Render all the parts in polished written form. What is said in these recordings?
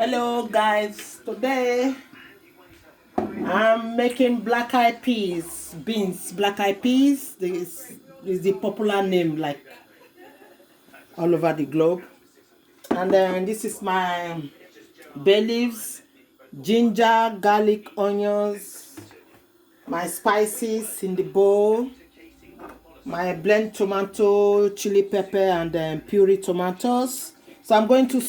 Hello guys, today I'm making black-eyed peas, black eyed peas. This is the popular name like all over the globe. And then this is my bay leaves, ginger, garlic, onions, my spices in the bowl, my blend tomato, chili pepper, and then puree tomatoes. So I'm going to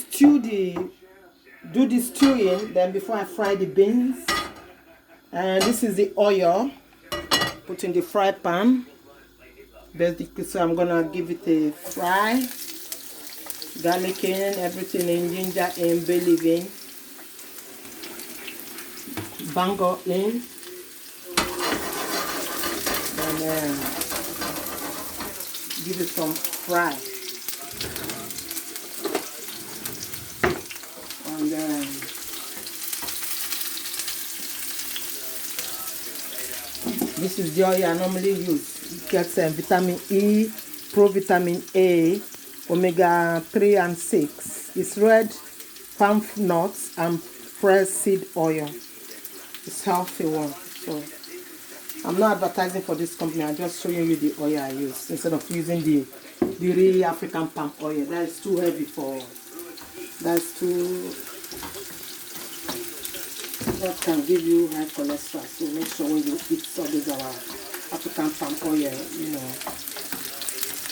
do the stewing then before I fry the beans. And this is the oil put in the fry pan. Basically, so I'm gonna give it a fry. Garlic in, everything in, ginger in, bay leaf in, bango in, and then give it some fry. And then this is the oil I normally use. It gets vitamin E, pro-vitamin A, omega-3 and 6. It's red palm nuts and fresh seed oil. It's healthy one. So I'm not advertising for this company. I'm just showing you the oil I use instead of using the real African palm oil. That is too heavy for. That's too. That can give you high cholesterol. So make sure when you eat some of these African palm oil, you know.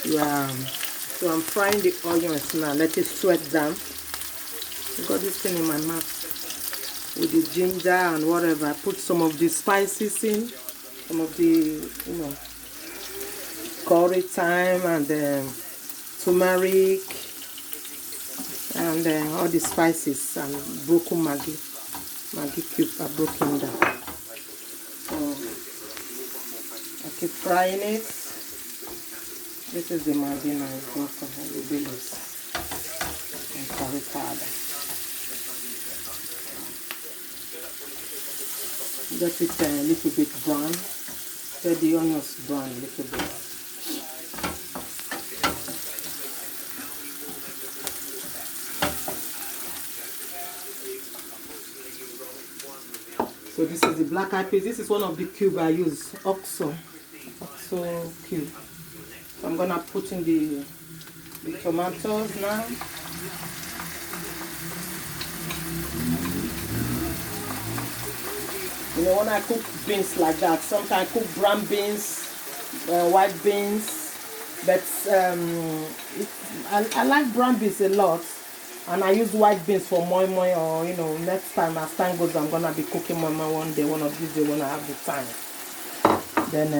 Yeah. So I'm frying the onions now. Let it sweat down. I got this thing in my mouth with the ginger and whatever. I put some of the spices in, some of the, you know, curry thyme and turmeric and all the spices and broken Maggi cube are broken down. So I keep frying it. This is the Maggi now, it's broken, and the billies and curry powder. Get it a little bit brown. Let the onions brown a little bit. So this is the black-eyed peas. This is one of the cube I use, OXO cube. So I'm gonna put in the tomatoes now. You know, when I cook beans like that, sometimes I cook brown beans, white beans, but I like brown beans a lot, and I use white beans for moi moi, or you know, next time as time goes, I'm gonna be cooking moi moi one day, one of these days when I have the time. Then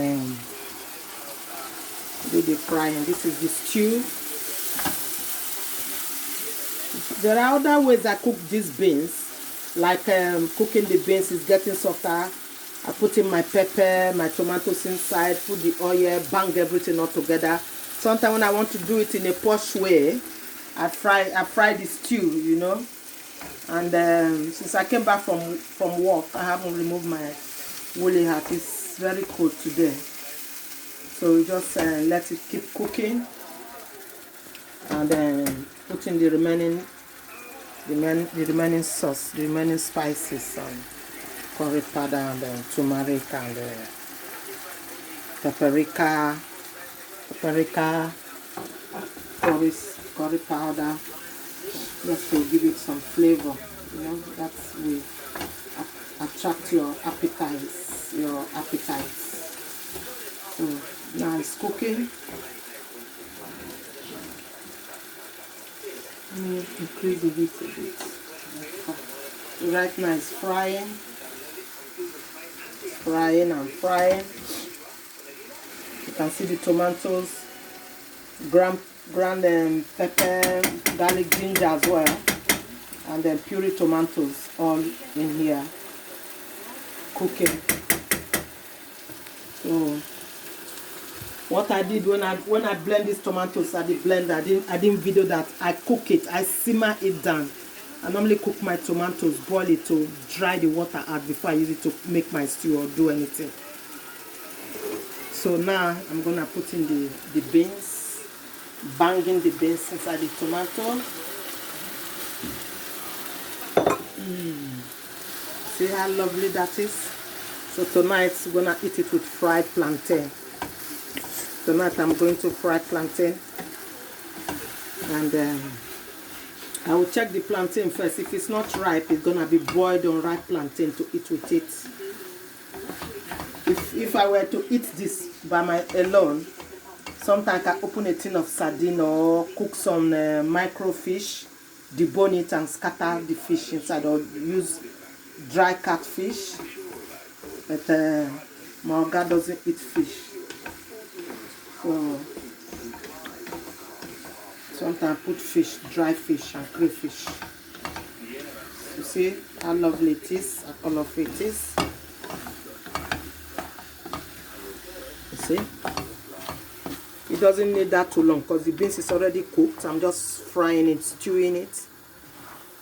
do the frying. This is the stew. There are other ways I cook these beans. Like cooking the beans is getting softer. I put in my pepper, my tomatoes inside, put the oil, bang everything all together. Sometimes when I want to do it in a posh way, I fry the stew, you know. And since I came back from work, I haven't removed my woolly hat. It's very cold today, so we just let it keep cooking, and then put in the remaining sauce, the remaining spices, and curry powder and turmeric and paprika, curry powder, just to give it some flavor. You know, that will attract your appetites. So now it's cooking. Let me increase the heat a bit. So right now it's frying and frying. You can see the tomatoes, ground pepper, garlic, ginger as well, and then puree tomatoes all in here cooking. So what I did when I blend these tomatoes at the blender, I didn't video that. I cook it, I simmer it down. I normally cook my tomatoes, boil it to dry the water out before I use it to make my stew or do anything. So now I'm gonna put in the beans, banging the beans inside the tomato. See how lovely that is? So tonight we're gonna eat it with fried plantain. Tonight I'm going to fry plantain, and I will check the plantain first. If it's not ripe, it's gonna be boiled unripe plantain to eat with it. If I were to eat this by my alone, sometimes I can open a tin of sardine or cook some microfish, debone it and scatter the fish inside, or use dry catfish. But my oga doesn't eat fish, so sometimes I put fish, dry fish and crayfish. You see how lovely it is, how colorful it is. You see, it doesn't need that too long because the beans is already cooked. I'm just frying it, stewing it.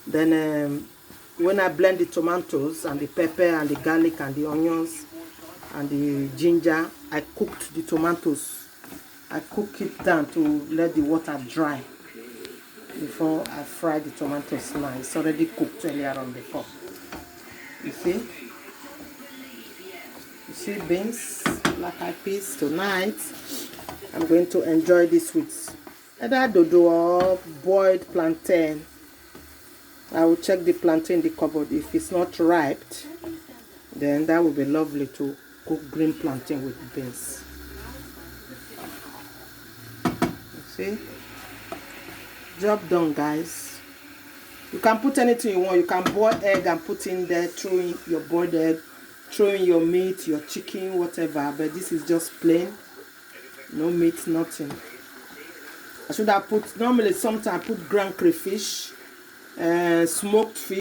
Then when I blend the tomatoes and the pepper and the garlic and the onions and the ginger, I cooked the tomatoes. I cook it down to let the water dry before I fry the tomatoes now. It's already cooked earlier on before. You see? You see beans, black eyed peas. Tonight I'm going to enjoy this with either dodo or boiled plantain. I will check the plantain in the cupboard. If it's not ripe, then that would be lovely to cook green plantain with beans. You see? Job done, guys. You can put anything you want. You can boil egg and put in there, throw in your boiled egg, throw in your meat, your chicken, whatever. But this is just plain. No meat, nothing. I should have put, normally sometimes I put ground crayfish, smoked fish.